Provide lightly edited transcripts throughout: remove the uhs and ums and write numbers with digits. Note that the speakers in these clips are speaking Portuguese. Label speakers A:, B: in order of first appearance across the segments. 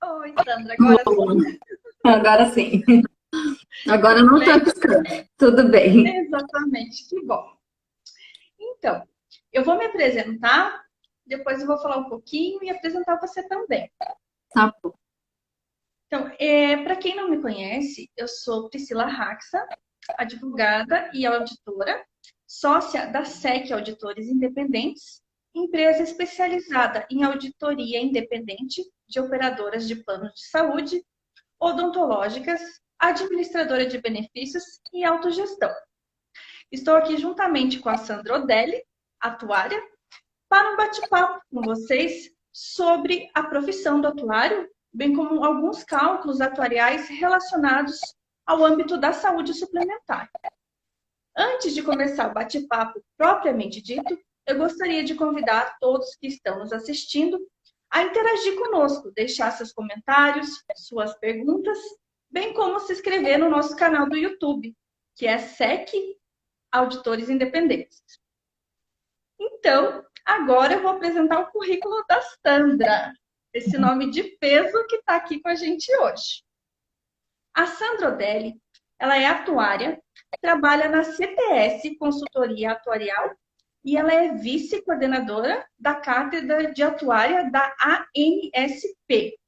A: Oi, Sandra, agora
B: Bom,
A: sim.
B: agora sim. Agora não estou piscando. Tudo bem.
A: Exatamente, que bom. Então, eu vou me apresentar, depois eu vou falar um pouquinho e apresentar você também.
B: Tá bom.
A: Então, para quem não me conhece, eu sou Priscila Raxa, advogada e auditora, sócia da SEC Auditores Independentes, empresa especializada em auditoria independente de operadoras de planos de saúde, odontológicas, administradora de benefícios e autogestão. Estou aqui juntamente com a Sandra Odelli, atuária, para um bate-papo com vocês sobre a profissão do atuário, bem como alguns cálculos atuariais relacionados ao âmbito da saúde suplementar. Antes de começar o bate-papo propriamente dito, eu gostaria de convidar todos que estão nos assistindo a interagir conosco, deixar seus comentários, suas perguntas, bem como se inscrever no nosso canal do YouTube, que é SEC Auditores Independentes. Então, agora eu vou apresentar o currículo da Sandra, esse nome de peso que está aqui com a gente hoje. A Sandra Odelli, ela é atuária, trabalha na CTS Consultoria Atuarial e ela é vice-coordenadora da Cátedra de Atuária da ANSP.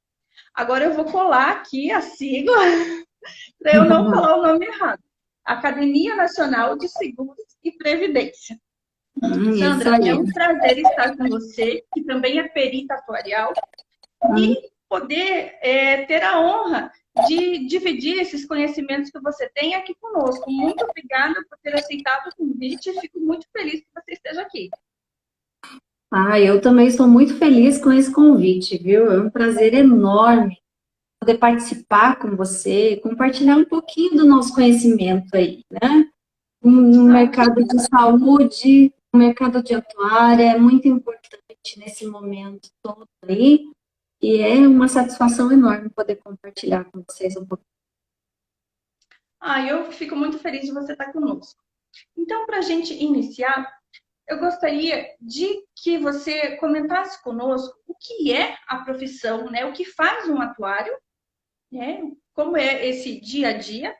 A: Agora eu vou colar aqui a sigla para eu não falar o nome errado. Academia Nacional de Seguros e Previdência.
B: Isso
A: Sandra, é
B: aí.
A: um prazer estar com você, que também é perita atuarial, e poder ter a honra de dividir esses conhecimentos que você tem aqui conosco. Muito obrigada por ter aceitado o convite. Fico muito feliz que você esteja aqui.
B: Eu também estou muito feliz com esse convite, viu? É um prazer enorme poder participar com você, compartilhar um pouquinho do nosso conhecimento aí, né? No mercado de saúde, no mercado de atuária, é muito importante nesse momento todo aí, e é uma satisfação enorme poder compartilhar com vocês um pouquinho.
A: Eu fico muito feliz de você estar conosco. Então, para a gente iniciar, eu gostaria de que você comentasse conosco o que é a profissão, né? O que faz um atuário, né? Como é esse dia a dia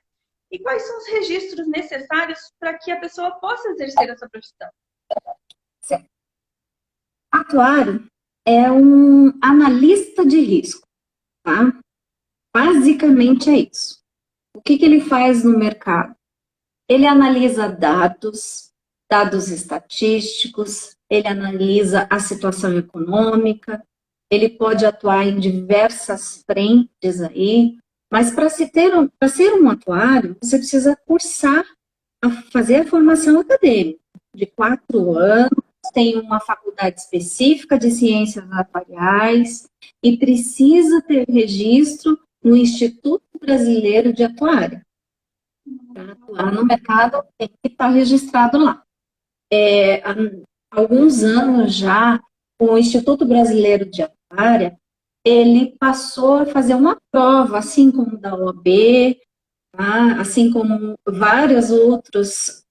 A: e quais são os registros necessários para que a pessoa possa exercer essa profissão.
B: Certo. Atuário é um analista de risco, tá? Basicamente é isso. O que ele faz no mercado? Ele analisa dados estatísticos, ele analisa a situação econômica, ele pode atuar em diversas frentes aí, mas para ser um atuário, você precisa cursar, fazer a formação acadêmica de 4 anos, tem uma faculdade específica de ciências atuariais e precisa ter registro no Instituto Brasileiro de Atuária. Para atuar no mercado, tem que estar registrado lá. Há alguns anos já, o Instituto Brasileiro de Atuária, ele passou a fazer uma prova, assim como da OAB, tá? Assim como várias outras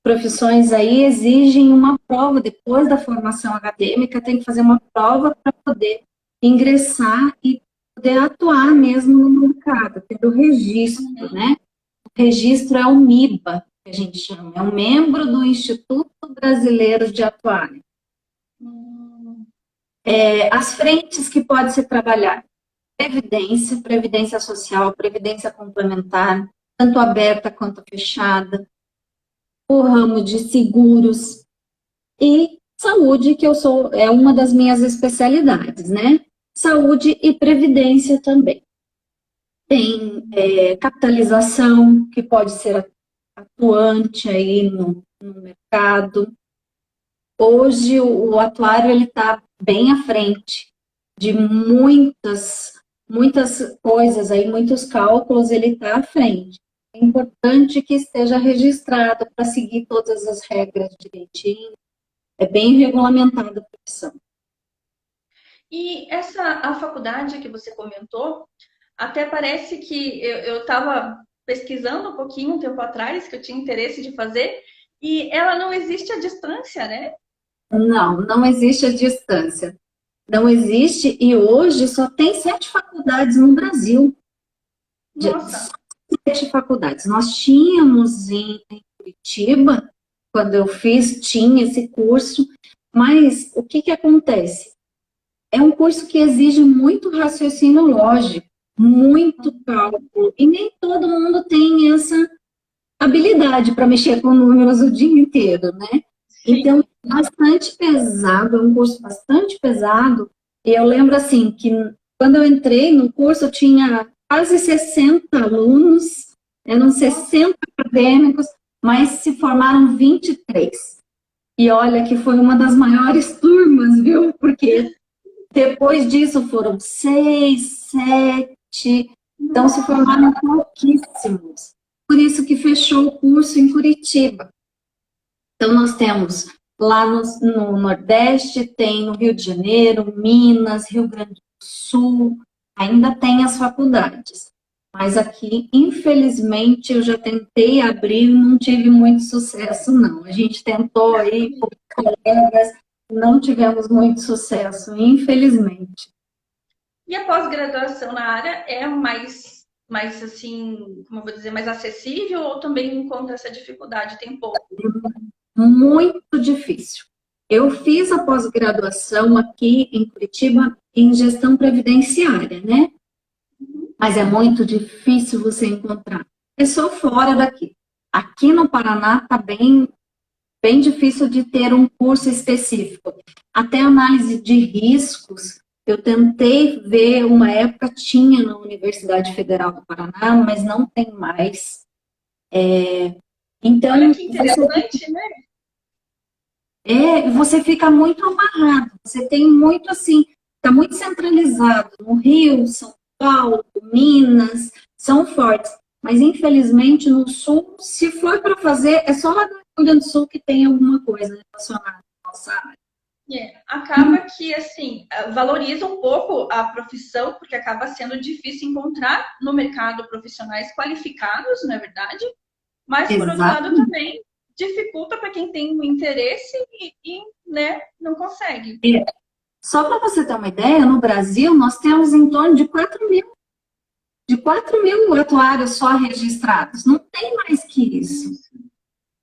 B: profissões aí exigem uma prova, depois da formação acadêmica, tem que fazer uma prova para poder ingressar e poder atuar mesmo no mercado, ter o registro, né? O registro é o MIBA, que a gente chama, é um membro do Instituto Brasileiro de Atuária. As frentes que pode se trabalhar: previdência social, previdência complementar, tanto aberta quanto fechada, o ramo de seguros e saúde, que é uma das minhas especialidades, né? Saúde e previdência também. Tem capitalização, que pode ser atuante aí no mercado. Hoje o atuário ele está bem à frente de muitas coisas aí, muitos cálculos, ele está à frente. É importante que esteja registrado para seguir todas as regras direitinho. É bem regulamentada a profissão.
A: E a faculdade que você comentou, até parece que eu estava pesquisando um pouquinho um tempo atrás, que eu tinha interesse de fazer, e ela não existe à distância, né?
B: Não existe a distância. Não existe, e hoje só tem 7 faculdades no Brasil.
A: Nossa.
B: 7 faculdades. Nós tínhamos em Curitiba, quando eu fiz, tinha esse curso, mas o que acontece? É um curso que exige muito raciocínio lógico, muito cálculo, e nem todo mundo tem essa habilidade para mexer com números o dia inteiro, né?
A: Sim.
B: Então, bastante pesado, é um curso bastante pesado. E eu lembro, assim, que quando eu entrei no curso, eu tinha quase 60 alunos, eram 60 acadêmicos, mas se formaram 23. E olha que foi uma das maiores turmas, viu? Porque depois disso foram 6, 7, então se formaram pouquíssimos. Por isso que fechou o curso em Curitiba. Então, nós temos lá no Nordeste, tem no Rio de Janeiro, Minas, Rio Grande do Sul, ainda tem as faculdades. Mas aqui, infelizmente, eu já tentei abrir, não tive muito sucesso, não. A gente tentou aí com colegas, não tivemos muito sucesso, infelizmente.
A: E a pós-graduação na área é mais assim, como eu vou dizer, mais acessível ou também encontra essa dificuldade? Tem pouco?
B: Muito difícil. Eu fiz a pós-graduação aqui em Curitiba em gestão previdenciária, né? Mas é muito difícil você encontrar. É só fora daqui. Aqui no Paraná está bem difícil de ter um curso específico. Até análise de riscos, eu tentei ver, uma época tinha na Universidade Federal do Paraná, mas não tem mais. Então,
A: Olha que interessante, né?
B: Você fica muito amarrado. Você tem muito assim, está muito centralizado no Rio, São Paulo, Minas, são fortes. Mas infelizmente no Sul, se for para fazer, é só lá no Rio Grande do Sul que tem alguma coisa relacionada à nossa área.
A: Acaba que assim valoriza um pouco a profissão, porque acaba sendo difícil encontrar no mercado profissionais qualificados, não é verdade? Mas por outro lado
B: Exatamente.
A: também dificulta para quem tem um interesse né, não consegue.
B: Só para você ter uma ideia, no Brasil nós temos em torno de 4.000 atuários só registrados. Não tem mais que isso.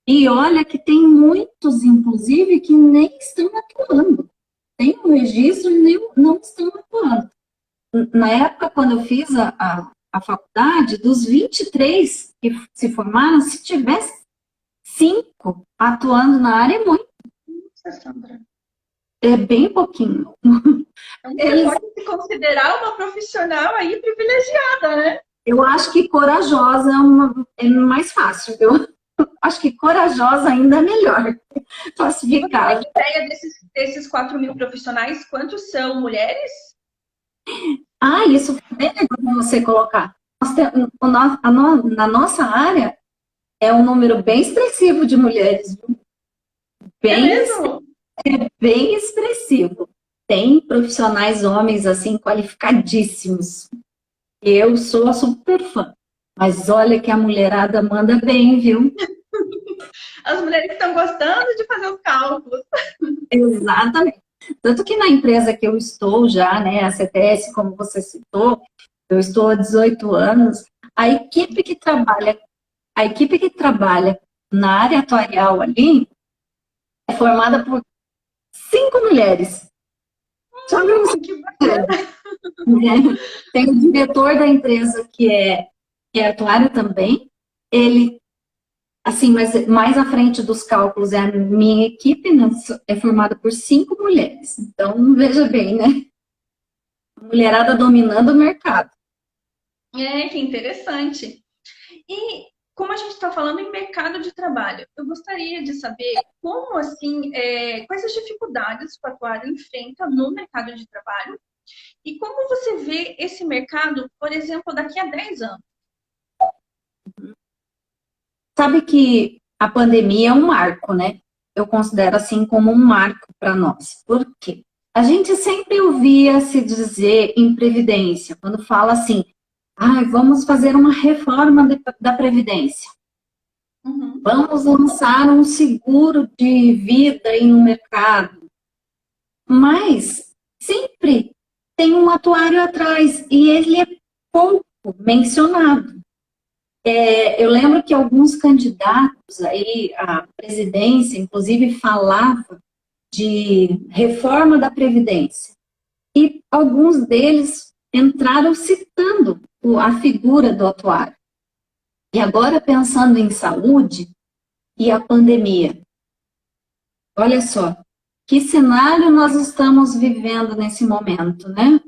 B: E olha que tem muitos, inclusive, que nem estão atuando. Tem o registro e nem, não estão atuando. Na época, quando eu fiz a faculdade, dos 23 que se formaram, se tivesse 5 atuando na área, é muito.
A: Nossa, Sandra.
B: É bem pouquinho.
A: Então você pode se considerar uma profissional aí privilegiada, né?
B: Eu acho que corajosa é mais fácil. Eu acho que corajosa ainda é melhor classificar.
A: Você tem ideia desses 4.000 profissionais, quantos são mulheres?
B: Isso foi bem legal você colocar. Na nossa área, é um número bem expressivo de mulheres. Bem expressivo. Tem profissionais homens, assim, qualificadíssimos. Eu sou super fã. Mas olha que a mulherada manda bem, viu?
A: As mulheres estão gostando de fazer os cálculos.
B: Exatamente. Tanto que na empresa que eu estou já, né, a CTS, como você citou, eu estou há 18 anos, a equipe que trabalha na área atuarial ali é formada por 5 mulheres. Só para você
A: Que bacana.
B: né? Tem o diretor da empresa que é atuário também. Ele, assim, mas mais à frente dos cálculos é a minha equipe, né? É formada por 5 mulheres. Então, veja bem, né? A mulherada dominando o mercado.
A: Que interessante. E como a gente está falando em mercado de trabalho, eu gostaria de saber como assim, quais as dificuldades que o atuário enfrenta no mercado de trabalho e como você vê esse mercado, por exemplo, daqui a 10 anos.
B: Sabe que a pandemia é um marco, né? Eu considero assim como um marco para nós. Por quê? A gente sempre ouvia se dizer em previdência, quando fala assim, vamos fazer uma reforma da previdência.
A: Uhum.
B: Vamos lançar um seguro de vida aí no mercado. Mas sempre tem um atuário atrás, e ele é pouco mencionado. Eu lembro que alguns candidatos aí à presidência, inclusive, falavam de reforma da Previdência. E alguns deles entraram citando a figura do atuário. E agora, pensando em saúde e a pandemia, olha só, que cenário nós estamos vivendo nesse momento, né?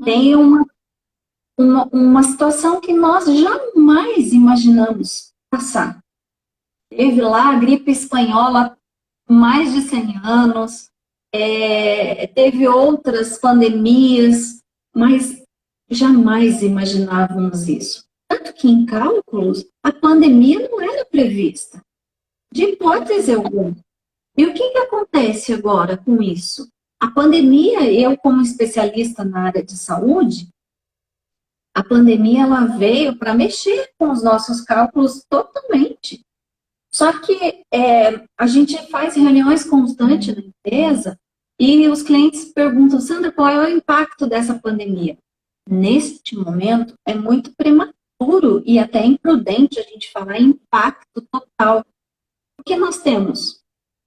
B: Tem uma situação que nós jamais imaginamos passar. Teve lá a gripe espanhola mais de 100 anos, teve outras pandemias, mas jamais imaginávamos isso. Tanto que em cálculos, a pandemia não era prevista, de hipótese alguma. E o que acontece agora com isso? A pandemia, eu como especialista na área de saúde, a pandemia ela veio para mexer com os nossos cálculos totalmente. Só que a gente faz reuniões constantes na empresa e os clientes perguntam, Sandra, qual é o impacto dessa pandemia? Neste momento, é muito prematuro e até imprudente a gente falar em impacto total. Porque nós temos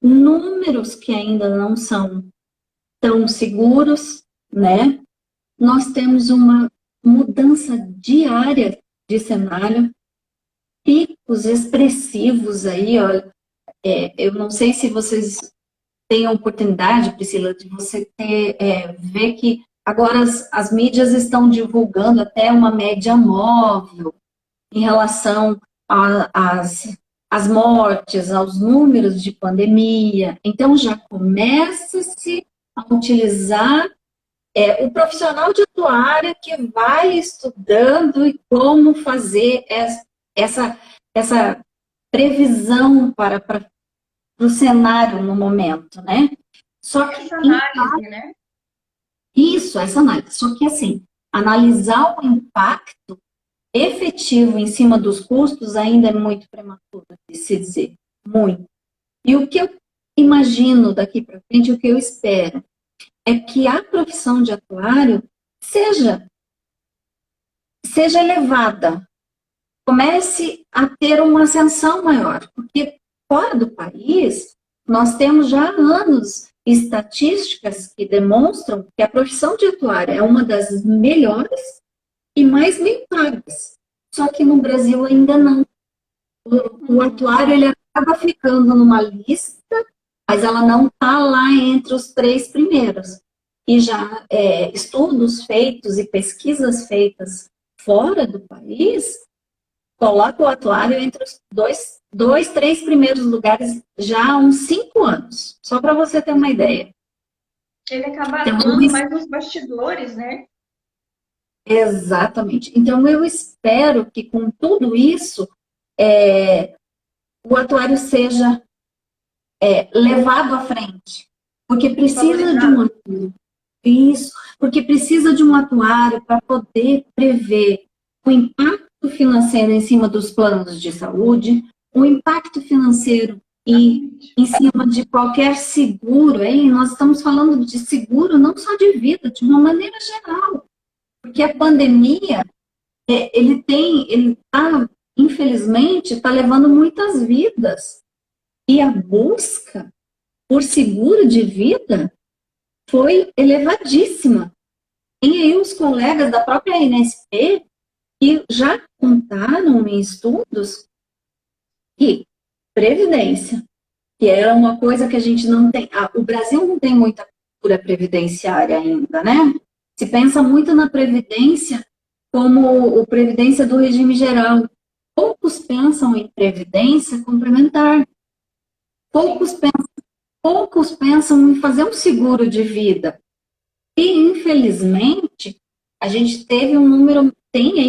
B: números que ainda não são tão seguros, né? Nós temos uma mudança diária de cenário, picos expressivos aí, olha. Eu não sei se vocês têm a oportunidade, Priscila, de você ver que agora as mídias estão divulgando até uma média móvel em relação às mortes, aos números de pandemia. Então, já começa-se a utilizar o profissional de atuária que vai estudando e como fazer essa previsão para o cenário no momento, né? Só que
A: essa análise, né?
B: Isso, essa análise. Só que, assim, analisar o impacto efetivo em cima dos custos ainda é muito prematuro de se dizer. Muito. E o que eu imagino daqui para frente, o que eu espero, é que a profissão de atuário seja elevada, comece a ter uma ascensão maior, porque fora do país, nós temos já há anos estatísticas que demonstram que a profissão de atuário é uma das melhores e mais bem pagas. Só que no Brasil ainda não. O atuário ele acaba ficando numa lista, mas ela não está lá entre os 3 primeiros. E já estudos feitos e pesquisas feitas fora do país coloca o atuário entre os 3 primeiros lugares já há uns 5 anos. Só para você ter uma ideia.
A: Ele acaba atuando mais nos bastidores, né?
B: Exatamente. Então, eu espero que com tudo isso, o atuário seja levado à frente. Porque precisa de um atuário. Isso, porque precisa de um atuário para poder prever o impacto financeiro em cima dos planos de saúde, o impacto financeiro em cima de qualquer seguro. Hein? Nós estamos falando de seguro não só de vida, de uma maneira geral. Porque a pandemia, infelizmente, está levando muitas vidas. E a busca por seguro de vida foi elevadíssima. Tem aí os colegas da própria ANSP que já contaram em estudos que previdência, que é uma coisa que a gente não tem... o Brasil não tem muita cultura previdenciária ainda, né? Se pensa muito na previdência como a previdência do regime geral. Poucos pensam em previdência complementar. Poucos pensam em fazer um seguro de vida. E, infelizmente, a gente tem aí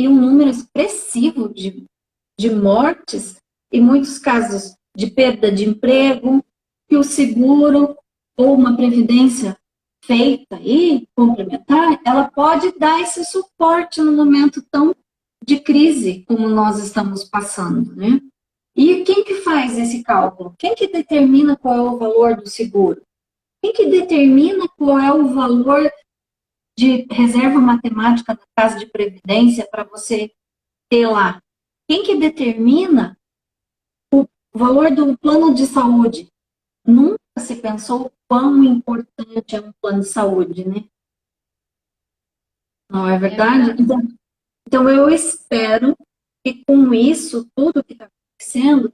B: um número expressivo de mortes, e muitos casos de perda de emprego, que o seguro ou uma previdência feita e complementar, ela pode dar esse suporte no momento tão de crise como nós estamos passando, né? E quem que faz esse cálculo? Quem que determina qual é o valor do seguro? Quem que determina qual é o valor de reserva matemática da Casa de Previdência para você ter lá. Quem que determina o valor do plano de saúde? Nunca se pensou quão importante é um plano de saúde, né? Não é verdade? Então eu espero que com isso, tudo que está acontecendo,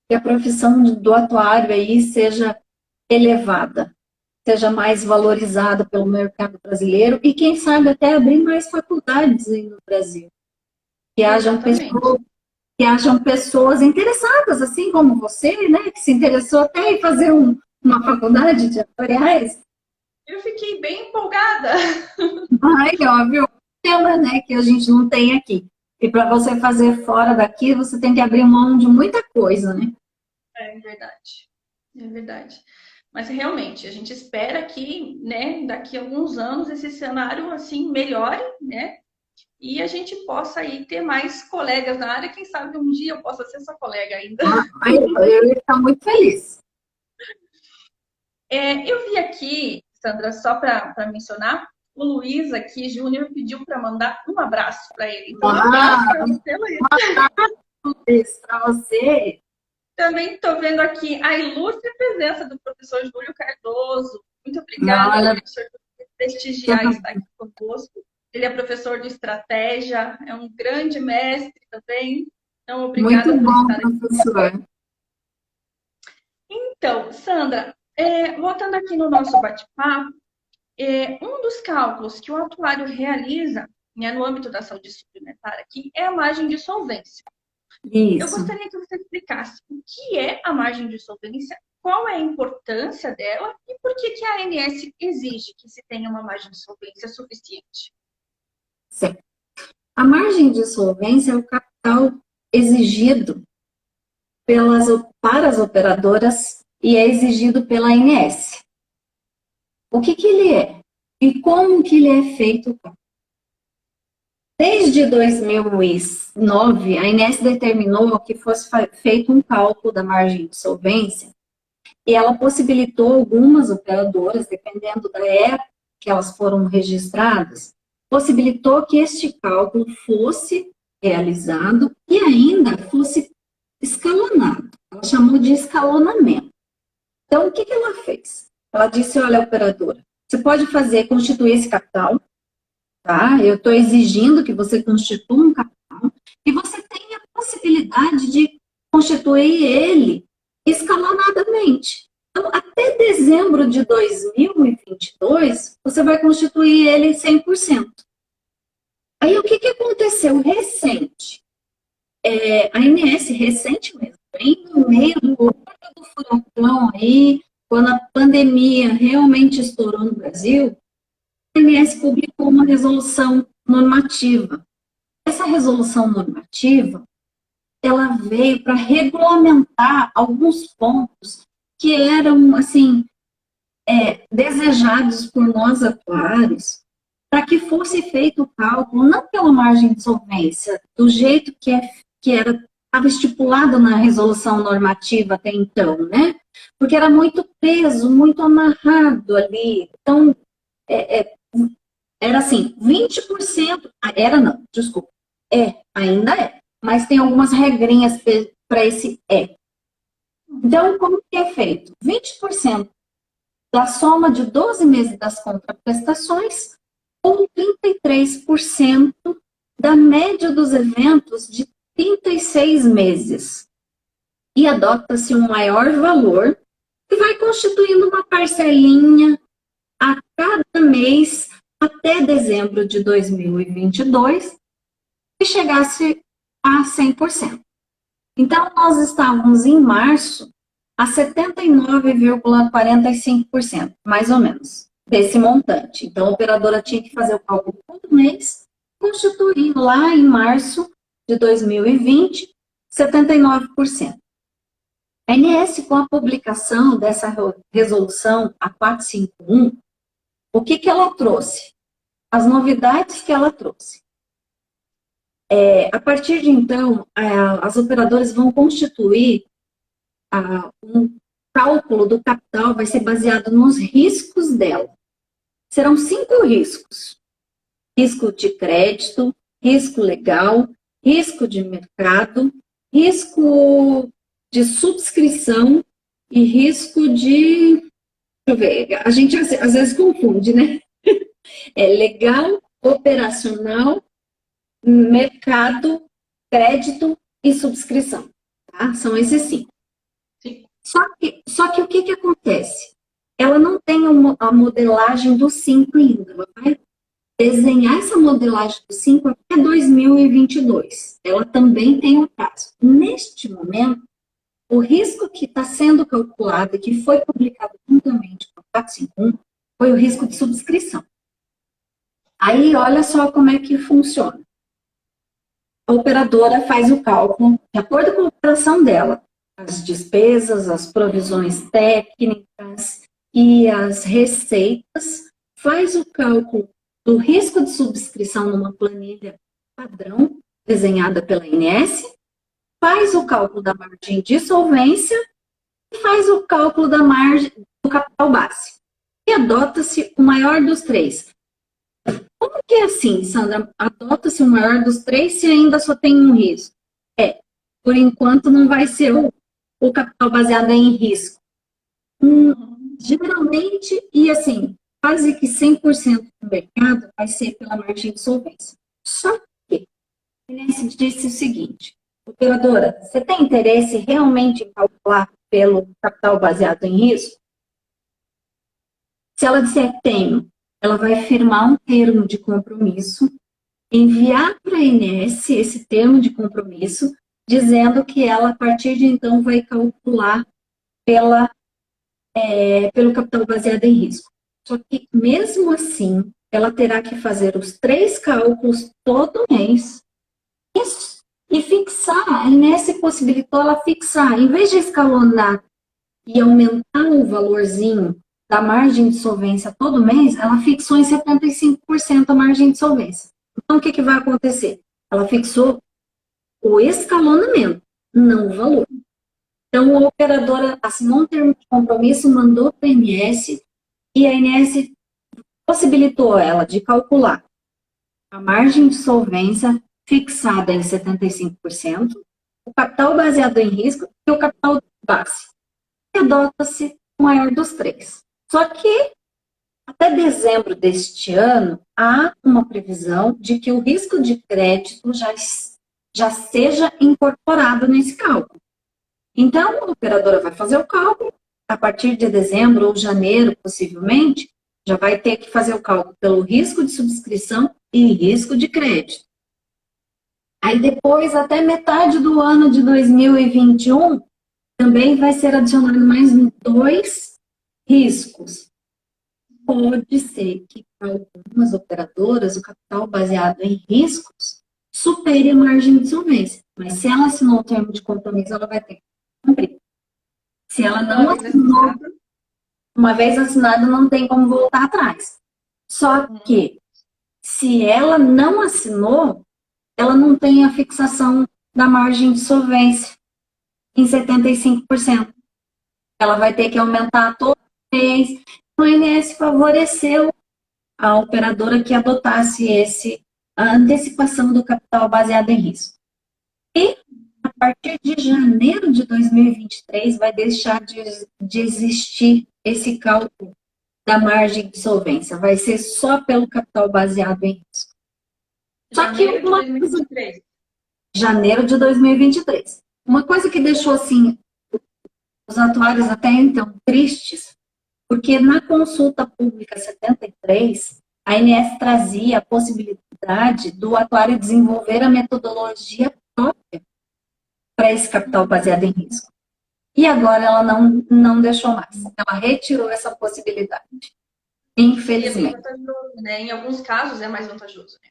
B: que a profissão do atuário aí seja elevada, seja mais valorizada pelo mercado brasileiro e, quem sabe, até abrir mais faculdades aí no Brasil. Que hajam pessoas interessadas, assim como você, né, que se interessou até em fazer uma faculdade de atuariais.
A: Eu fiquei bem empolgada.
B: Ai, óbvio, tema, né, que a gente não tem aqui. E para você fazer fora daqui, você tem que abrir mão de muita coisa, né?
A: É verdade. É verdade. Mas realmente, a gente espera que, né, daqui a alguns anos esse cenário assim melhore, né? E a gente possa aí ter mais colegas na área. Quem sabe um dia eu possa ser sua colega ainda.
B: Eu ia ficar muito feliz.
A: Eu vi aqui, Sandra, só para mencionar, o Luiz aqui, Júnior, pediu para mandar um abraço para ele. Então, um abraço para você, Luiz.
B: Um abraço para você.
A: Também estou vendo aqui a ilustre presença do professor Júlio Cardoso. Muito obrigada, professor, por prestigiar e estar aqui conosco. Ele é professor de estratégia, é um grande mestre também. Então, obrigada
B: muito
A: por
B: bom,
A: estar aqui.
B: Professor.
A: Então, Sandra, voltando aqui no nosso bate-papo, um dos cálculos que o atuário realiza, né, no âmbito da saúde suplementar aqui é a margem de solvência.
B: Isso.
A: Eu gostaria que você explicasse o que é a margem de solvência, qual é a importância dela e por que a ANS exige que se tenha uma margem de solvência suficiente.
B: Certo. A margem de solvência é o capital exigido para as operadoras e é exigido pela ANS. O que ele é? E como que ele é feito? Desde 2009, a ANS determinou que fosse feito um cálculo da margem de solvência e ela possibilitou algumas operadoras, dependendo da época que elas foram registradas, possibilitou que este cálculo fosse realizado e ainda fosse escalonado. Ela chamou de escalonamento. Então, o que ela fez? Ela disse, olha, operadora, você pode constituir esse capital, tá? Eu estou exigindo que você constitua um capital e você tenha a possibilidade de constituir ele escalonadamente. Então, até dezembro de 2022, você vai constituir ele 100%. Aí, o que aconteceu recente? A ANS, recente mesmo, bem no meio do furacão aí, quando a pandemia realmente estourou no Brasil, a ANS publicou uma resolução normativa. Essa resolução normativa, ela veio para regulamentar alguns pontos que eram, assim, desejados por nós atuários, para que fosse feito o cálculo, não pela margem de solvência, do jeito que estava estipulado na resolução normativa até então, né? Porque era muito preso, muito amarrado ali. Então, era assim, 20%, ainda é, mas tem algumas regrinhas para esse é. Então, como que é feito? 20% da soma de 12 meses das contraprestações ou 33% da média dos eventos de 36 meses. E adota-se um maior valor que vai constituindo uma parcelinha a cada mês até dezembro de 2022 e chegasse a 100%. Então, nós estávamos em março a 79,45%, mais ou menos, desse montante. Então, a operadora tinha que fazer o cálculo todo mês, constituir lá em março de 2020, 79%. A ANS, com a publicação dessa resolução, a 451, o que ela trouxe? As novidades que ela trouxe. A partir de então, as operadoras vão constituir um cálculo do capital, vai ser baseado nos riscos dela. serão 5 riscos. Risco de crédito, risco legal, risco de mercado, risco de subscrição e risco de... Deixa eu ver, a gente às vezes confunde, né? É legal, operacional, mercado, crédito e subscrição. Tá? São esses 5.
A: Sim.
B: Só que o que acontece? Ela não tem a modelagem dos 5 ainda. Ela vai desenhar essa modelagem dos 5 até 2022. Ela também tem um prazo. Neste momento, o risco que está sendo calculado e que foi publicado juntamente com o 451 foi o risco de subscrição. Aí, olha só como é que funciona. A operadora faz o cálculo, de acordo com a operação dela, as despesas, as provisões técnicas e as receitas, faz o cálculo do risco de subscrição numa planilha padrão, desenhada pela INS, faz o cálculo da margem de solvência e faz o cálculo da margem do capital base. E adota-se o maior dos 3. Como que é assim, Sandra? Adota-se o maior dos 3 se ainda só tem um risco? Por enquanto não vai ser o capital baseado em risco. Geralmente, e assim, quase que 100% do mercado vai ser pela margem de solvência. Só que, a INS disse o seguinte, operadora, você tem interesse realmente em calcular pelo capital baseado em risco? Se ela disser tenho, ela vai firmar um termo de compromisso, enviar para a INS esse termo de compromisso, dizendo que ela, a partir de então, vai calcular pelo capital baseado em risco. Só que, mesmo assim, ela terá que fazer os 3 cálculos todo mês e fixar. A INS possibilitou ela fixar, em vez de escalonar e aumentar o valorzinho da margem de solvência todo mês, ela fixou em 75% a margem de solvência. Então, o que vai acontecer? Ela fixou o escalonamento, não o valor. Então, a operadora assinou um termo de compromisso, mandou para a INS, e a INS possibilitou ela de calcular a margem de solvência fixada em 75%, o capital baseado em risco e o capital base. E adota-se o maior dos 3. Só que, até dezembro deste ano, há uma previsão de que o risco de crédito já seja incorporado nesse cálculo. Então, a operadora vai fazer o cálculo, a partir de dezembro ou janeiro, possivelmente, já vai ter que fazer o cálculo pelo risco de subscrição e risco de crédito. Aí depois, até metade do ano de 2021, também vai ser adicionado mais 2 riscos. Pode ser que para algumas operadoras o capital baseado em riscos supere a margem de solvência. Mas se ela assinou o termo de compromisso, ela vai ter que cumprir. Se ela não assinou, uma vez assinado, não tem como voltar atrás. Só que, se ela não assinou, ela não tem a fixação da margem de solvência em 75%. Ela vai ter que aumentar todo mês. O INS favoreceu a operadora que adotasse a antecipação do capital baseado em risco. E, a partir de janeiro de 2023, vai deixar de existir esse cálculo da margem de solvência. Vai ser só pelo capital baseado em risco. Só que
A: janeiro de 2023.
B: Janeiro de 2023. Uma coisa que deixou, assim, os atuários até então tristes, porque na consulta pública 73, a ANS trazia a possibilidade do atuário desenvolver a metodologia própria para esse capital baseado em risco. E agora ela não deixou mais. Ela retirou essa possibilidade. Infelizmente.
A: E é vantajoso, né? Em alguns casos é mais vantajoso, né?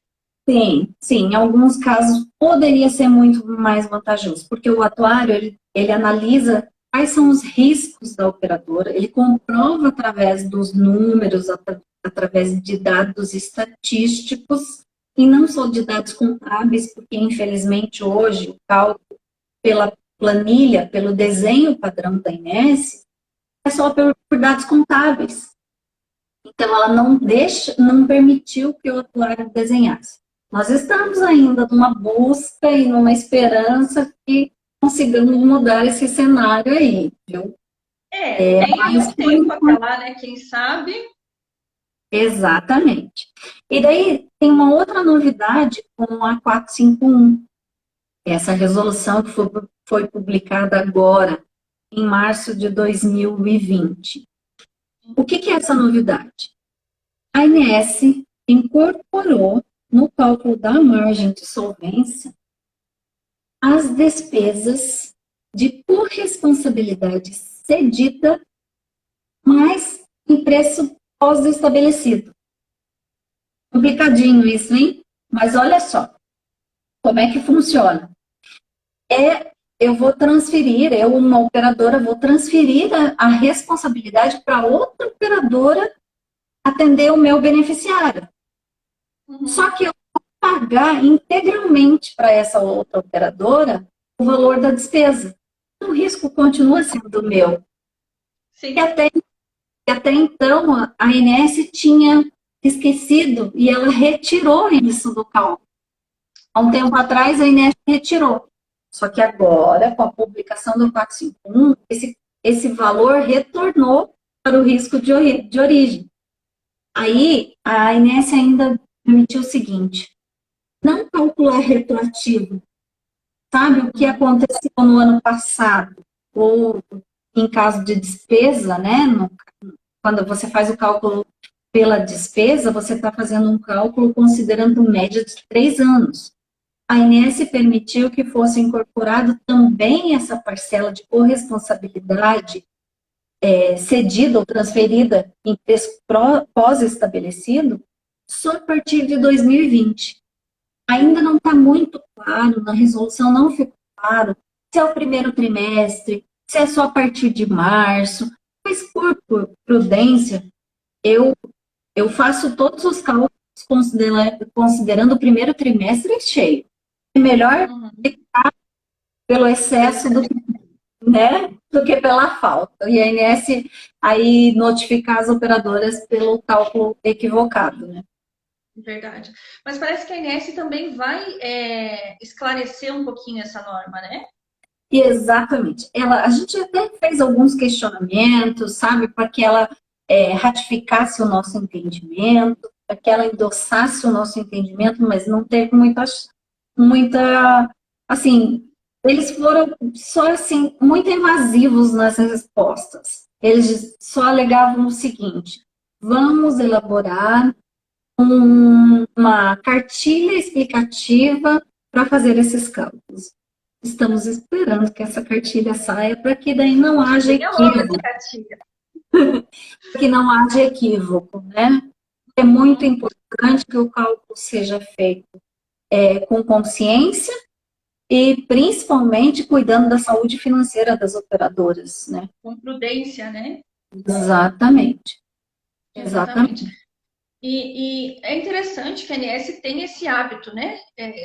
B: Sim, em alguns casos poderia ser muito mais vantajoso, porque o atuário, ele analisa quais são os riscos da operadora, ele comprova através dos números, através de dados estatísticos, e não só de dados contábeis, porque infelizmente hoje o cálculo pela planilha, pelo desenho padrão da INS, é só por dados contábeis. Então, ela não permitiu que o atuário desenhasse. Nós estamos ainda numa busca e numa esperança que consigamos mudar esse cenário aí, viu?
A: Tem aí
B: Mas,
A: um tempo até lá, né? Quem sabe?
B: exatamente. E daí tem uma outra novidade com a 451, essa resolução que foi publicada agora, em março de 2020. O que é essa novidade? A ANS incorporou no cálculo da margem de solvência as despesas de corresponsabilidade cedida mais em preço pós-estabelecido. Complicadinho isso, hein? Mas olha só, como é que funciona? Eu vou transferir, eu, uma operadora, vou transferir a responsabilidade para outra operadora atender o meu beneficiário. Só que eu vou pagar integralmente para essa outra operadora o valor da despesa. O risco continua sendo meu.
A: Sim.
B: E até então, a ANS tinha esquecido e ela retirou isso do cálculo. Há um tempo atrás, a ANS retirou. Só que agora, com a publicação do 451, esse valor retornou para o risco de origem. Aí, a ANS ainda permitiu o seguinte: não calcular retroativo. Sabe o que aconteceu no ano passado? Ou em caso de despesa, né? Quando você faz o cálculo pela despesa, você está fazendo um cálculo considerando média de 3 anos. A ANS permitiu que fosse incorporado também essa parcela de corresponsabilidade cedida ou transferida em preço pós-estabelecido só a partir de 2020. Ainda não está muito claro, na resolução não ficou claro se é o primeiro trimestre, se é só a partir de março, mas por prudência, eu faço todos os cálculos considerando o primeiro trimestre cheio. É melhor ficar pelo excesso do que pela falta. E a ANS aí notificar as operadoras pelo cálculo equivocado, né?
A: Verdade. Mas parece que a ANS também vai esclarecer um pouquinho essa norma, né?
B: E exatamente. A gente até fez alguns questionamentos, sabe, para que ela ratificasse o nosso entendimento, para que ela endossasse o nosso entendimento, mas não teve muita, assim, eles foram só assim muito invasivos nas respostas. Eles só alegavam o seguinte: vamos elaborar uma cartilha explicativa para fazer esses cálculos. Estamos esperando que essa cartilha saia para que daí não haja equívoco. Que não haja equívoco, né? É muito importante que o cálculo seja feito com consciência e principalmente cuidando da saúde financeira das operadoras, né?
A: Com prudência, né?
B: Exatamente.
A: Exatamente. E é interessante que a ANS tem esse hábito, né?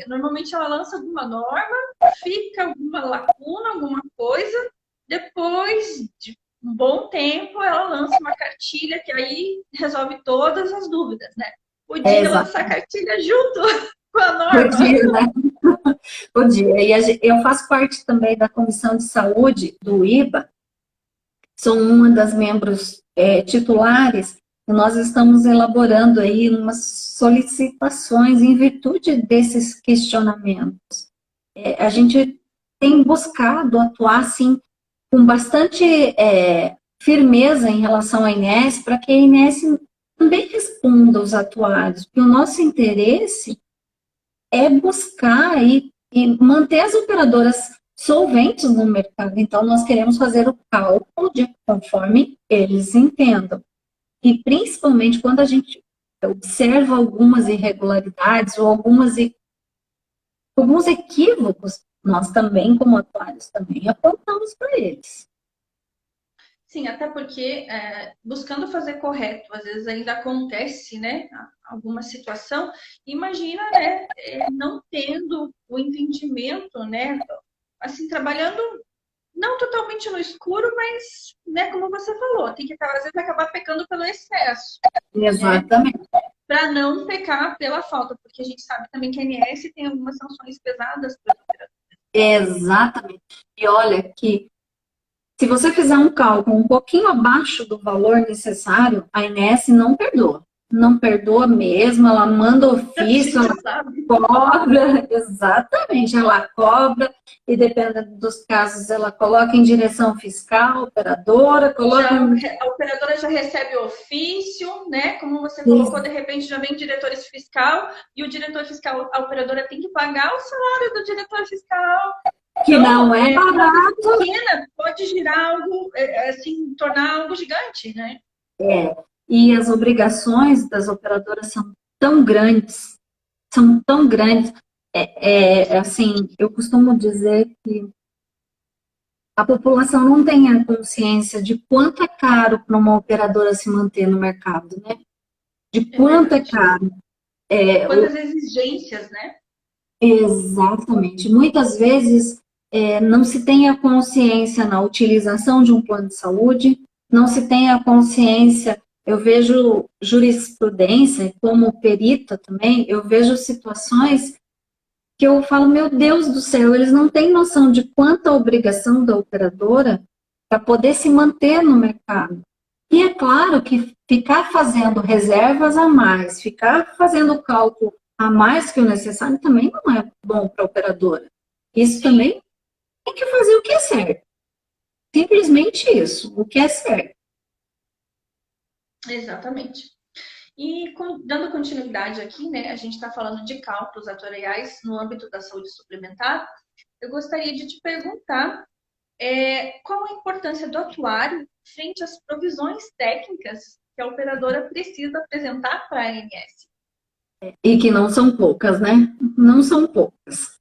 A: Normalmente ela lança alguma norma, fica alguma lacuna, alguma coisa, depois de um bom tempo ela lança uma cartilha que aí resolve todas as dúvidas, né? Podia lançar a cartilha junto com a norma.
B: Podia, né? Podia. E eu faço parte também da Comissão de Saúde do IBA, sou uma das membros titulares, e nós estamos elaborando aí umas solicitações em virtude desses questionamentos. A gente tem buscado atuar, assim, com bastante firmeza em relação à INES, para que a INES também responda aos atuários, porque o nosso interesse é buscar e manter as operadoras solventes no mercado. Então, nós queremos fazer o cálculo conforme eles entendam. E, principalmente, quando a gente observa algumas irregularidades ou alguns equívocos, nós também, como atuários, também apontamos para eles.
A: Sim, até porque buscando fazer correto, às vezes ainda acontece, né, alguma situação. Imagina, né, não tendo o entendimento, né, assim, trabalhando não totalmente no escuro, mas, né, como você falou, tem que às vezes acabar pecando pelo excesso, né?
B: Exatamente.
A: Para não pecar pela falta, porque a gente sabe também que a ANS tem algumas sanções pesadas para os operadores.
B: Exatamente. E olha que se você fizer um cálculo um pouquinho abaixo do valor necessário, a INSS não perdoa. Não perdoa mesmo, ela manda
A: A
B: ofício,
A: gente
B: ela
A: sabe.
B: cobra, exatamente, ela cobra, e dependendo dos casos, ela coloca em direção fiscal, operadora, coloca
A: Já
B: em...
A: a operadora já recebe ofício, né? Como você colocou, de repente já vem diretor fiscal e o diretor fiscal, a operadora tem que pagar o salário do diretor fiscal.
B: que
A: Então,
B: não é
A: uma coisa
B: barato.
A: pequena pode girar algo, assim, tornar algo gigante, né?
B: É, e as obrigações das operadoras são tão grandes. Assim, eu costumo dizer que a população não tem a consciência de quanto é caro para uma operadora se manter no mercado, né? De
A: É
B: quanto é
A: verdade.
B: caro.
A: Quantas exigências, né?
B: Exatamente. Muitas vezes não se tem a consciência na utilização de um plano de saúde, não se tem a consciência. Eu vejo jurisprudência, como perita também, eu vejo situações que eu falo, meu Deus do céu, eles não têm noção de quanta obrigação da operadora para poder se manter no mercado. E é claro que ficar fazendo reservas a mais, ficar fazendo cálculo a mais que o necessário também não é bom para a operadora. Isso também tem que fazer o que é certo. Simplesmente isso, o que é certo.
A: Exatamente. E dando continuidade aqui, né? A gente está falando de cálculos atuariais no âmbito da saúde suplementar. Eu gostaria de te perguntar qual a importância do atuário frente às provisões técnicas que a operadora precisa apresentar para a ANS?
B: E que não são poucas, né? Não são poucas.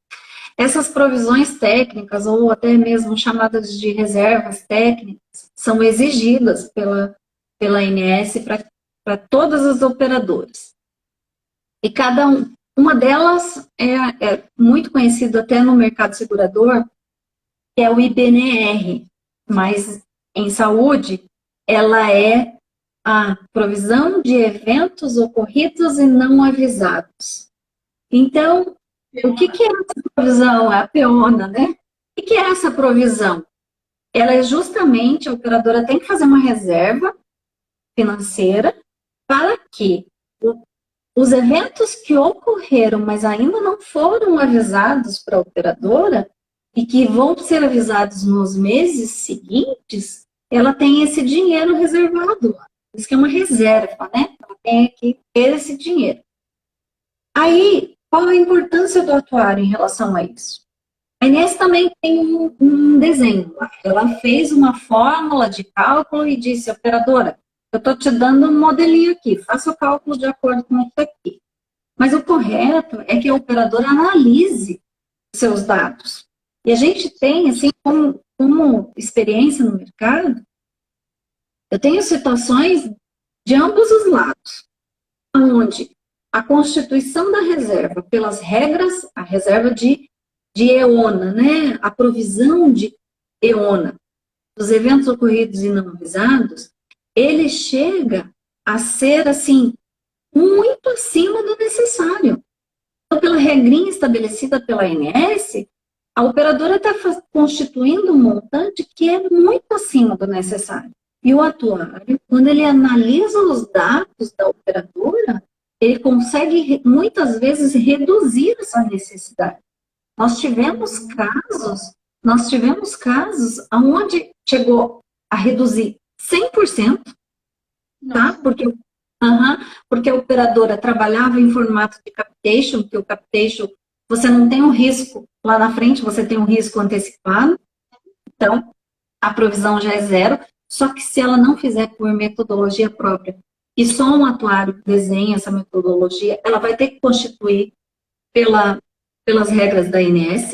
B: Essas provisões técnicas, ou até mesmo chamadas de reservas técnicas, são exigidas pela ANS para todas as operadoras. E uma delas é muito conhecida até no mercado segurador, que é o IBNR, mas em saúde ela é a provisão de eventos ocorridos e não avisados. Então, o que é essa provisão? É a PEONA, né? O que é essa provisão? Ela é justamente, a operadora tem que fazer uma reserva financeira para que os eventos que ocorreram, mas ainda não foram avisados para a operadora e que vão ser avisados nos meses seguintes, ela tem esse dinheiro reservado. Isso que é uma reserva, né? Ela tem que ter esse dinheiro. Aí, qual a importância do atuário em relação a isso? A Inês também tem um desenho. Ela fez uma fórmula de cálculo e disse, operadora, eu estou te dando um modelinho aqui, faça o cálculo de acordo com isso aqui. Mas o correto é que a operadora analise seus dados. E a gente tem, assim, como experiência no mercado, eu tenho situações de ambos os lados, onde a constituição da reserva, pelas regras, a reserva de EONA, né? A provisão de EONA, dos eventos ocorridos e não avisados, ele chega a ser, assim, muito acima do necessário. Então, pela regrinha estabelecida pela ANS, a operadora está constituindo um montante que é muito acima do necessário. E o atuário, quando ele analisa os dados da operadora, ele consegue, muitas vezes, reduzir essa necessidade. Nós tivemos casos onde chegou a reduzir 100%, tá? Porque a operadora trabalhava em formato de capitation, que o capitation, você não tem um risco lá na frente, você tem um risco antecipado, então a provisão já é zero, só que se ela não fizer por metodologia própria, e só um atuário desenha essa metodologia, ela vai ter que constituir pelas regras da INS.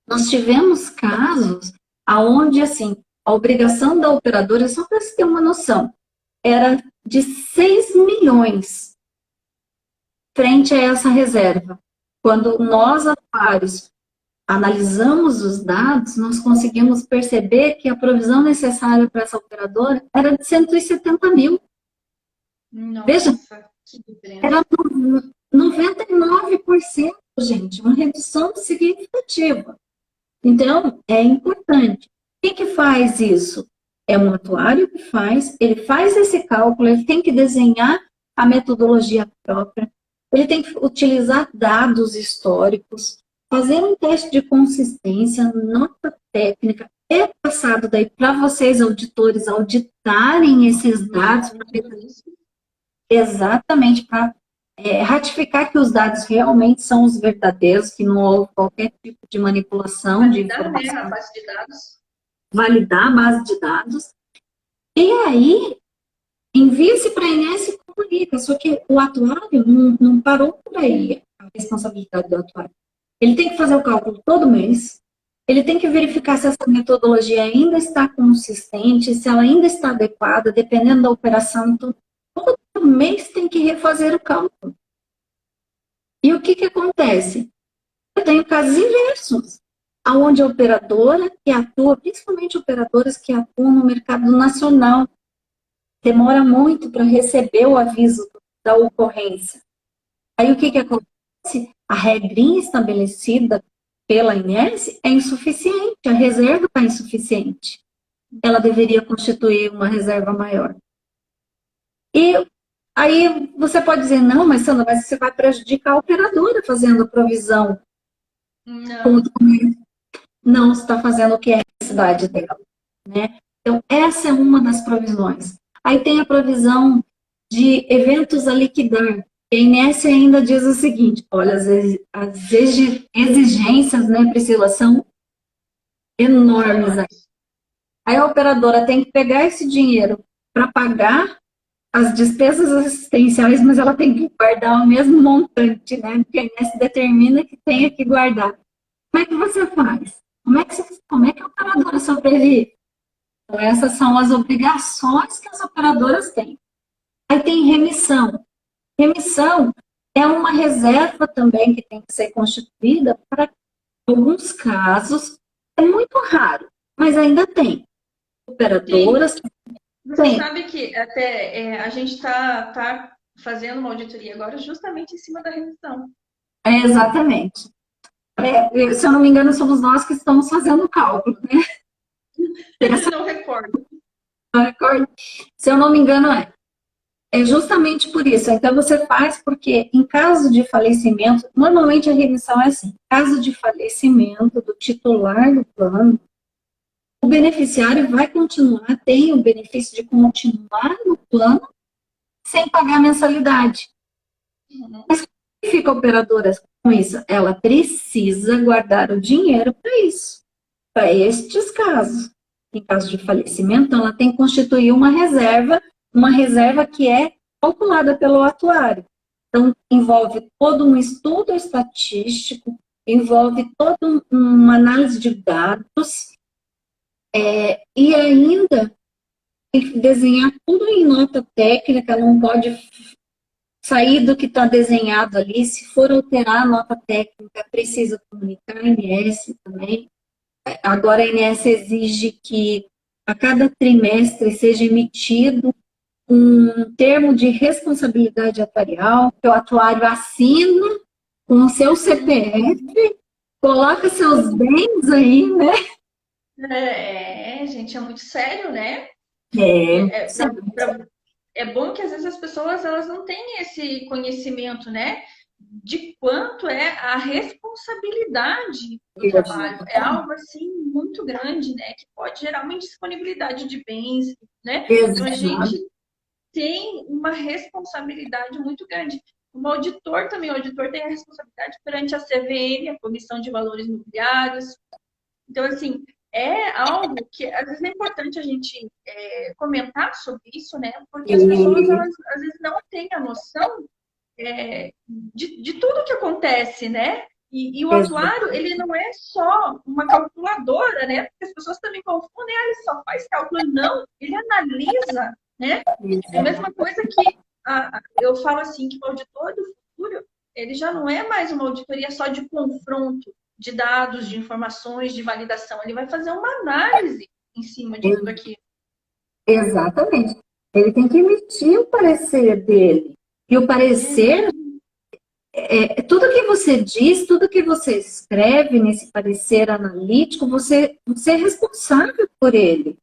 B: Nós tivemos casos aonde, assim, a obrigação da operadora, só para você ter uma noção, era de 6 milhões frente a essa reserva. Quando nós, atuários, analisamos os dados, nós conseguimos perceber que a provisão necessária para essa operadora era de 170 mil. Veja,
A: Nossa, que diferença.
B: era 99%, gente, uma redução significativa. Então, é importante. Quem que faz isso? É um atuário que faz, ele faz esse cálculo, ele tem que desenhar a metodologia própria, ele tem que utilizar dados históricos, fazer um teste de consistência, nota técnica, é passado daí para vocês, auditores, auditarem esses dados, exatamente para ratificar que os dados realmente são os verdadeiros, que não houve qualquer tipo de manipulação de informação.
A: Né, a base de dados.
B: Validar a base de dados. E aí, envia-se para a INSS e comunica. Só que o atuário não parou por aí, a responsabilidade do atuário. Ele tem que fazer o cálculo todo mês, ele tem que verificar se essa metodologia ainda está consistente, se ela ainda está adequada, dependendo da operação. Então, todo mês tem que refazer o cálculo. E o que acontece? Eu tenho casos inversos, onde a operadora que atua, principalmente operadoras que atuam no mercado nacional, demora muito para receber o aviso da ocorrência. Aí o que acontece? A regrinha estabelecida pela INSS é insuficiente, a reserva está insuficiente. Ela deveria constituir uma reserva maior. E aí você pode dizer, não, mas Sandra, mas você vai prejudicar a operadora fazendo a provisão. Não está fazendo o que é a necessidade dela. Né? Então, essa é uma das provisões. Aí tem a provisão de eventos a liquidar. A INSS ainda diz o seguinte, olha, as exigências, né, Priscila, são enormes. Aí a operadora tem que pegar esse dinheiro para pagar as despesas assistenciais, mas ela tem que guardar o mesmo montante, né? Porque a INSS determina que tenha que guardar. Como é que você faz? Como é que a operadora sobrevive? Então, essas são as obrigações que as operadoras têm. Aí tem remissão. Remissão é uma reserva também que tem que ser constituída para alguns casos. É muito raro, mas ainda tem. Operadoras.
A: Sim. Você sabe que até a gente tá fazendo uma auditoria agora justamente em cima da remissão.
B: Exatamente. Se eu não me engano, somos nós que estamos fazendo o cálculo, né?
A: Não recordo.
B: Não recordo. Se eu não me engano, é justamente por isso. Então, você faz porque, em caso de falecimento, normalmente a remissão é assim: caso de falecimento do titular do plano, o beneficiário vai continuar, tem o benefício de continuar no plano sem pagar mensalidade. Mas como fica a operadora com isso? Ela precisa guardar o dinheiro para isso, para estes casos. Em caso de falecimento, ela tem que constituir uma reserva que é calculada pelo atuário. Então, envolve todo um estudo estatístico, envolve toda uma análise de dados, e ainda tem que desenhar tudo em nota técnica, não pode sair do que está desenhado ali. Se for alterar a nota técnica, precisa comunicar a INSS também. Agora a INSS exige que a cada trimestre seja emitido um termo de responsabilidade atuarial, que o atuário assina com o seu CPF, coloca seus bens aí, né?
A: Gente, é muito sério, né?
B: É
A: É bom que às vezes as pessoas elas não têm esse conhecimento, né? De quanto é a responsabilidade do trabalho. É algo assim muito grande, né? Que pode gerar uma indisponibilidade de bens, né? Então a gente tem uma responsabilidade muito grande. O auditor também, o auditor tem a responsabilidade perante a CVM, a Comissão de Valores Imobiliários. Então, assim, é algo que às vezes é importante a gente comentar sobre isso, né? Porque as pessoas, elas, às vezes, não têm a noção de tudo que acontece, né? E o atuário, ele não é só uma calculadora, né? Porque as pessoas também confundem, ele só faz cálculo. Não, ele analisa, né? É a mesma coisa que eu falo assim, que o auditor do futuro, ele já não é mais uma auditoria só de confronto, de dados, de informações, de validação. Ele vai fazer uma análise em cima de tudo aquilo.
B: Exatamente. Ele tem que emitir o parecer dele. E o parecer, tudo que você diz, tudo que você escreve nesse parecer analítico, você é responsável por ele.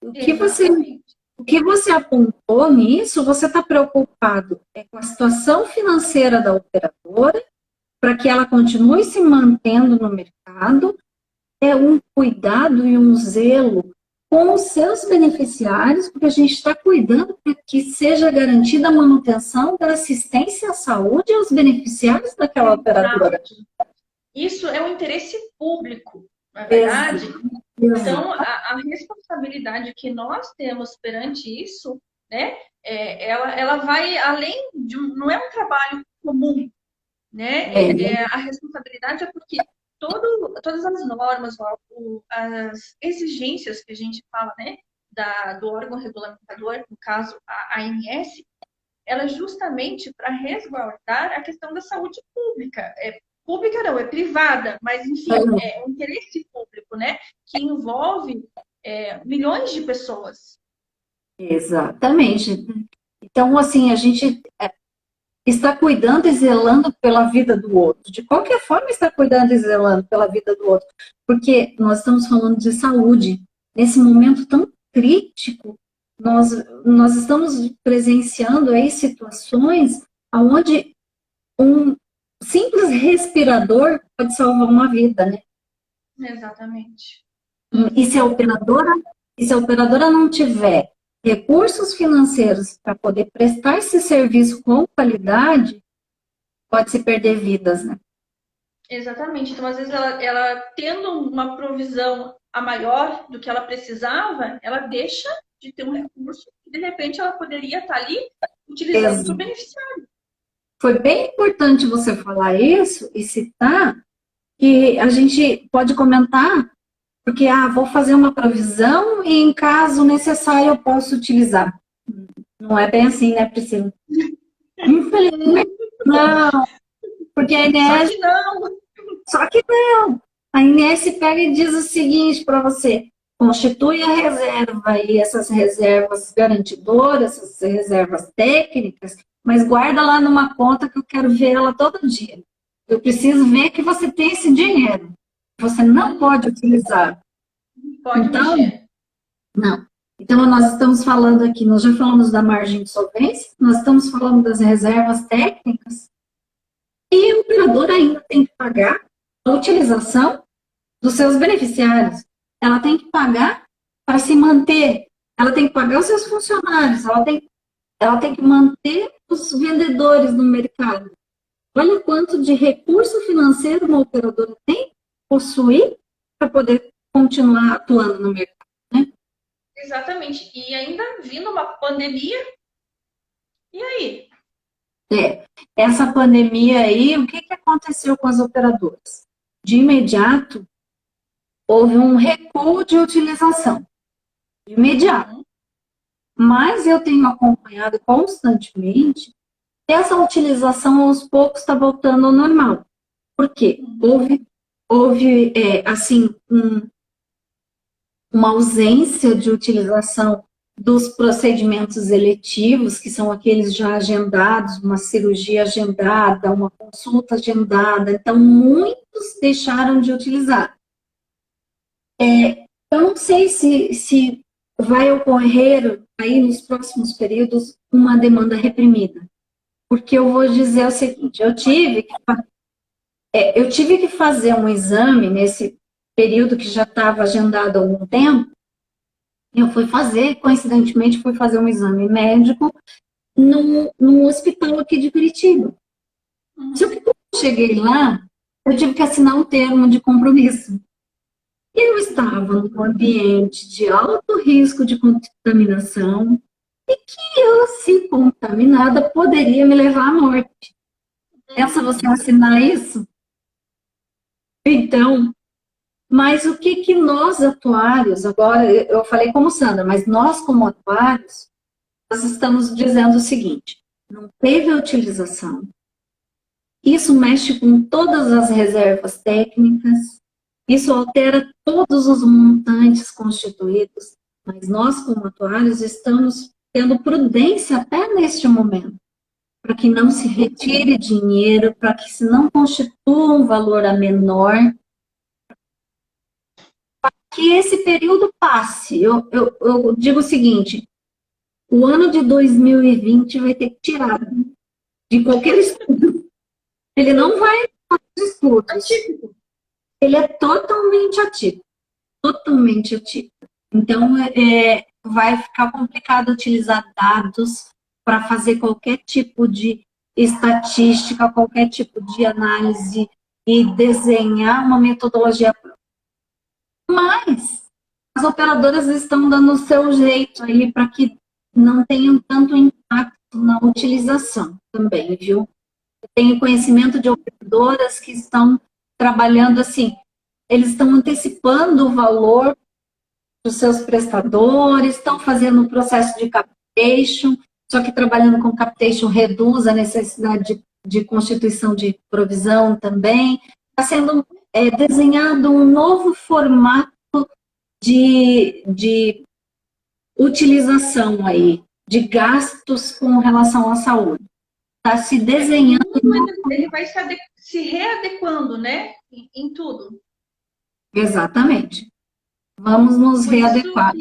B: O que você apontou nisso, você está preocupado com a situação financeira da operadora, para que ela continue se mantendo no mercado, é um cuidado e um zelo com os seus beneficiários, porque a gente está cuidando para que seja garantida a manutenção da assistência à saúde aos beneficiários daquela operadora.
A: Isso é um interesse público, na verdade. Então, a responsabilidade que nós temos perante isso, né, ela vai além de não é um trabalho comum, né? A responsabilidade é porque todas as normas, as exigências que a gente fala, né, do órgão regulamentador, no caso a ANS, ela é justamente para resguardar a questão da saúde pública. Pública não, é privada, mas enfim, é um interesse público, né? Que envolve milhões de pessoas.
B: Exatamente. Então, assim, a gente está cuidando e zelando pela vida do outro. De qualquer forma, está cuidando e zelando pela vida do outro. Porque nós estamos falando de saúde. Nesse momento tão crítico, nós estamos presenciando aí situações onde um simples respirador pode salvar uma vida, né?
A: Exatamente.
B: E se a operadora não tiver recursos financeiros para poder prestar esse serviço com qualidade, pode-se perder vidas, né?
A: Exatamente. Então, às vezes, ela tendo uma provisão a maior do que ela precisava, ela deixa de ter um recurso que, de repente, ela poderia estar ali utilizando para o beneficiário.
B: Foi bem importante você falar isso e citar que a gente pode comentar, porque, vou fazer uma provisão e, em caso necessário, eu posso utilizar. Não é bem assim, né, Priscila? Infelizmente, não. Porque a INS... Só que não. A INS pega e diz o seguinte para você: constitui a reserva e essas reservas garantidoras, essas reservas técnicas, mas guarda lá numa conta que eu quero ver ela todo dia. Eu preciso ver que você tem esse dinheiro. Você não pode utilizar.
A: Pode mexer.
B: Não. Então, nós estamos falando aqui, nós já falamos da margem de solvência, nós estamos falando das reservas técnicas, e o operador ainda tem que pagar a utilização dos seus beneficiários. Ela tem que pagar para se manter, ela tem que pagar os seus funcionários, ela tem que manter os vendedores no mercado. Olha quanto de recurso financeiro uma operadora tem que possuir para poder continuar atuando no mercado, né?
A: Exatamente. E ainda vindo uma pandemia, e aí?
B: Essa pandemia aí, o que aconteceu com as operadoras? De imediato, houve um recuo de utilização. De imediato. Mas eu tenho acompanhado constantemente que essa utilização aos poucos está voltando ao normal. Por quê? Houve assim, uma ausência de utilização dos procedimentos eletivos, que são aqueles já agendados, uma cirurgia agendada, uma consulta agendada. Então, muitos deixaram de utilizar. Eu não sei se vai ocorrer aí nos próximos períodos uma demanda reprimida. Porque eu vou dizer o seguinte, eu tive que fazer um exame nesse período que já estava agendado há algum tempo. Eu coincidentemente, fui fazer um exame médico num hospital aqui de Curitiba. Só que quando eu cheguei lá, eu tive que assinar um termo de compromisso. Eu estava num ambiente de alto risco de contaminação e que eu, se contaminada, poderia me levar à morte. Essa você assinar isso? Então, mas o que nós atuários, agora eu falei como Sandra, mas nós como atuários, nós estamos dizendo o seguinte: não teve a utilização, isso mexe com todas as reservas técnicas, isso altera todos os montantes constituídos, mas nós, como atuários, estamos tendo prudência até neste momento, para que não se retire dinheiro, para que se não constitua um valor a menor, para que esse período passe. Eu digo o seguinte, o ano de 2020 vai ter que tirar de qualquer estudo. Ele não vai fazer estudos.
A: Atípico.
B: Ele é totalmente atípico. Totalmente atípico. Então, vai ficar complicado utilizar dados para fazer qualquer tipo de estatística, qualquer tipo de análise e desenhar uma metodologia própria. Mas as operadoras estão dando o seu jeito aí para que não tenham tanto impacto na utilização também, viu? Eu tenho conhecimento de operadoras que estão trabalhando assim, eles estão antecipando o valor dos seus prestadores, estão fazendo um processo de captation, só que trabalhando com captation reduz a necessidade de constituição de provisão também. Está sendo desenhado um novo formato de utilização aí, de gastos com relação à saúde. Está se desenhando.
A: Ele vai se readequando, né? Em tudo.
B: Exatamente. Vamos nos readequar.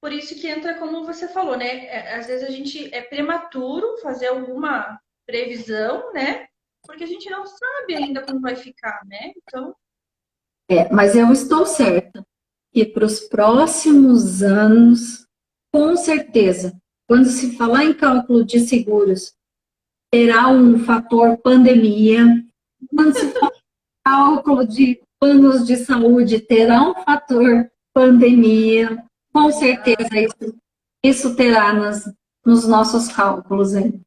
A: Por isso que entra, como você falou, né? Às vezes a gente é prematuro fazer alguma previsão, né? Porque a gente não sabe ainda como vai ficar, né? Então.
B: Mas eu estou certa que para os próximos anos, com certeza, quando se falar em cálculo de seguros, terá um fator pandemia. Quando se falar em cálculo de planos de saúde, terá um fator pandemia. Com certeza, isso terá nos nossos cálculos. Hein?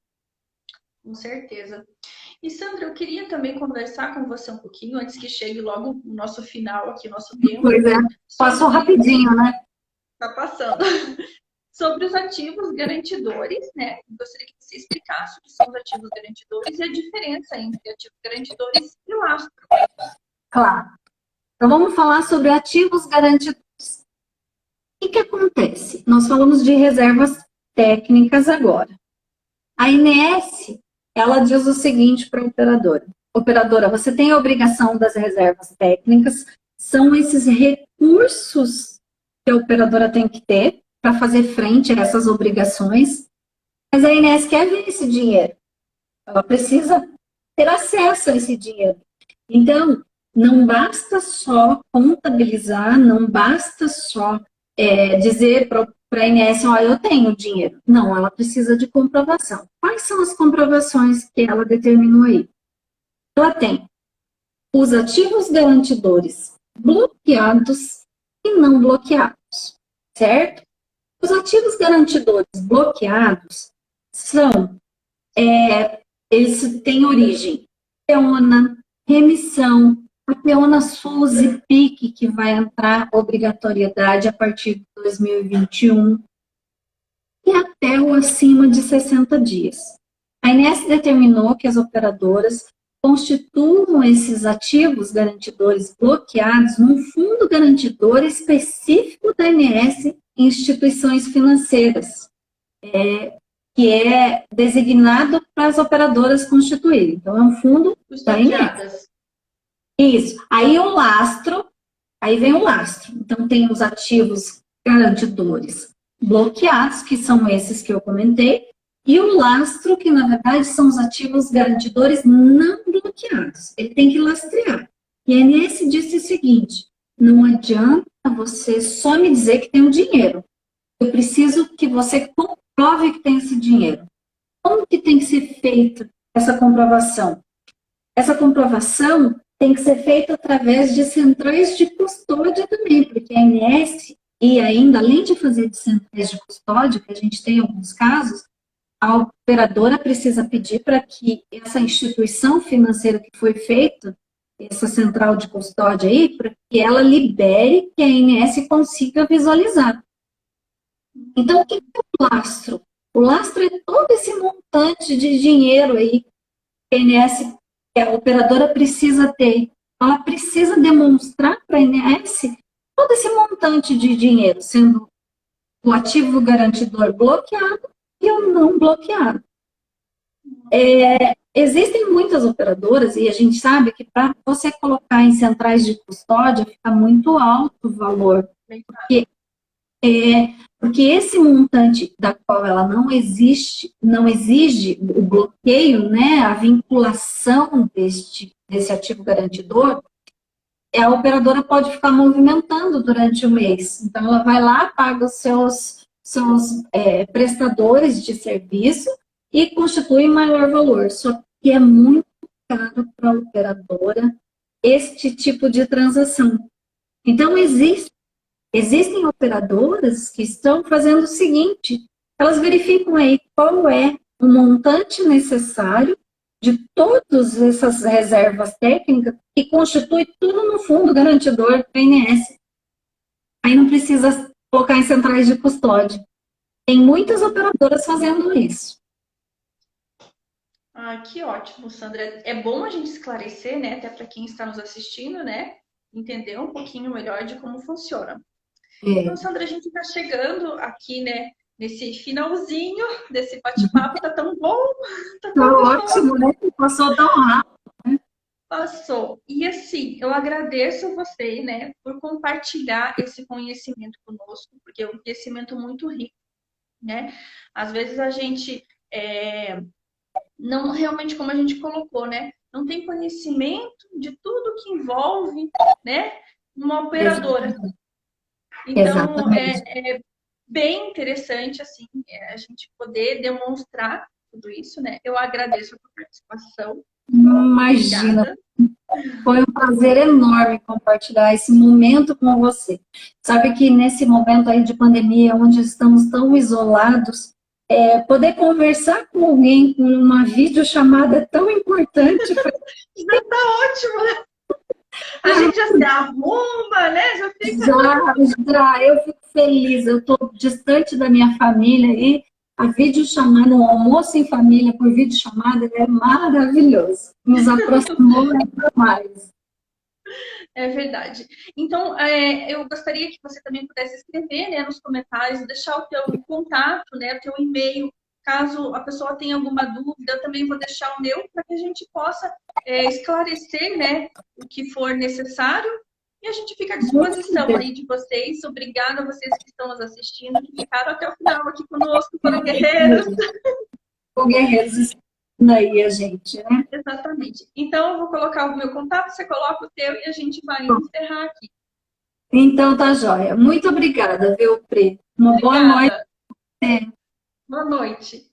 A: Com certeza. E, Sandra, eu queria também conversar com você um pouquinho, antes que chegue logo o nosso final aqui, nosso tempo.
B: Pois é, passou rapidinho, né?
A: Está passando. Sobre os ativos garantidores, né? Gostaria que você explicasse o que são os ativos garantidores e a diferença entre ativos garantidores e lastro.
B: Claro. Então, vamos falar sobre ativos garantidores. O que acontece? Nós falamos de reservas técnicas agora. A INS, ela diz o seguinte para a operadora. Operadora, você tem a obrigação das reservas técnicas, são esses recursos que a operadora tem que ter para fazer frente a essas obrigações, mas a INS quer ver esse dinheiro. Ela precisa ter acesso a esse dinheiro. Então, não basta só contabilizar, não basta só dizer para a INS, eu tenho dinheiro. Não, ela precisa de comprovação. Quais são as comprovações que ela determinou aí? Ela tem os ativos garantidores bloqueados e não bloqueados, certo? Os ativos garantidores bloqueados são, eles têm origem peona, remissão, a peona SUS e PIC, que vai entrar obrigatoriedade a partir de 2021, e até o acima de 60 dias. A INS determinou que as operadoras constituam esses ativos garantidores bloqueados num fundo garantidor específico da INS em instituições financeiras, que é designado para as operadoras constituírem. Então, é um fundo da INS. Isso. Aí o lastro, aí vem o lastro. Então, tem os ativos garantidores bloqueados, que são esses que eu comentei, e o lastro, que na verdade são os ativos garantidores não bloqueados. Ele tem que lastrear. E a ANS disse o seguinte, não adianta você só me dizer que tem o dinheiro. Eu preciso que você comprove que tem esse dinheiro. Como que tem que ser feita essa comprovação? Essa comprovação tem que ser feita através de centrais de custódia também, porque a ANS, e ainda, além de fazer de centrais de custódia, que a gente tem em alguns casos, a operadora precisa pedir para que essa instituição financeira que foi feita, essa central de custódia aí, para que ela libere que a ANS consiga visualizar. Então, o que é o lastro? O lastro é todo esse montante de dinheiro aí INS, a operadora precisa ter. Ela precisa demonstrar para a INS todo esse montante de dinheiro, sendo o ativo garantidor bloqueado e o não bloqueado. Existem muitas operadoras, e a gente sabe que para você colocar em centrais de custódia fica muito alto o valor, porque esse montante da qual ela não existe, não exige o bloqueio, né, a vinculação desse ativo garantidor, a operadora pode ficar movimentando durante o mês. Então, ela vai lá, paga os seus prestadores de serviço e constitui maior valor. Só que é muito caro para a operadora este tipo de transação. Então, existem operadoras que estão fazendo o seguinte, elas verificam aí qual é o montante necessário de todas essas reservas técnicas e constitui tudo no fundo garantidor do INS. Aí não precisa colocar em centrais de custódia. Tem muitas operadoras fazendo isso.
A: Ah, que ótimo, Sandra. É bom a gente esclarecer, né, até para quem está nos assistindo, né, entender um pouquinho melhor de como funciona. Então, Sandra, a gente está chegando aqui, né, nesse finalzinho desse bate-papo. Tá tão bom, tá tão
B: ótimo, né? Passou tão rápido.
A: Passou. E assim, eu agradeço você, né, por compartilhar esse conhecimento conosco, porque é um conhecimento muito rico, né? Às vezes a gente não realmente, como a gente colocou, né? Não tem conhecimento de tudo que envolve, né, uma operadora. Então, é bem interessante, assim, a gente poder demonstrar tudo isso, né? Eu agradeço a sua participação.
B: Imagina. Obrigada. Foi um prazer enorme compartilhar esse momento com você. Sabe que nesse momento aí de pandemia, onde estamos tão isolados, poder conversar com alguém com uma videochamada é tão importante.
A: Já está ótimo, né? A gente já se arruma, né? Já fica...
B: Já, eu fico feliz. Eu estou distante da minha família e a videochamada, um almoço em família por videochamada é maravilhoso. Nos aproximou ainda mais.
A: É verdade. Então, eu gostaria que você também pudesse escrever, né, nos comentários, deixar o teu contato, né, o teu e-mail, caso a pessoa tenha alguma dúvida. Eu também vou deixar o meu para que a gente possa esclarecer, né, o que for necessário. E a gente fica à disposição aí de vocês. Obrigada a vocês que estão nos assistindo, que ficaram até o final aqui conosco, foram guerreiros.
B: Foram guerreiros aí a gente, né?
A: Exatamente. Então, eu vou colocar o meu contato, você coloca o teu e a gente vai encerrar aqui.
B: Então, tá joia. Muito obrigada, viu, Pri? Uma boa noite.
A: Boa noite.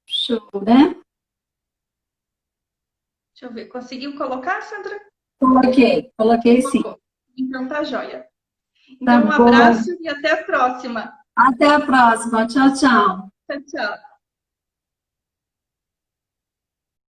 B: Show, né?
A: Deixa eu ver. Conseguiu colocar, Sandra?
B: Coloquei sim.
A: Então tá joia. Então,
B: Tá
A: um abraço e até a próxima.
B: Até a próxima. Tchau, tchau.
A: Tchau, tchau.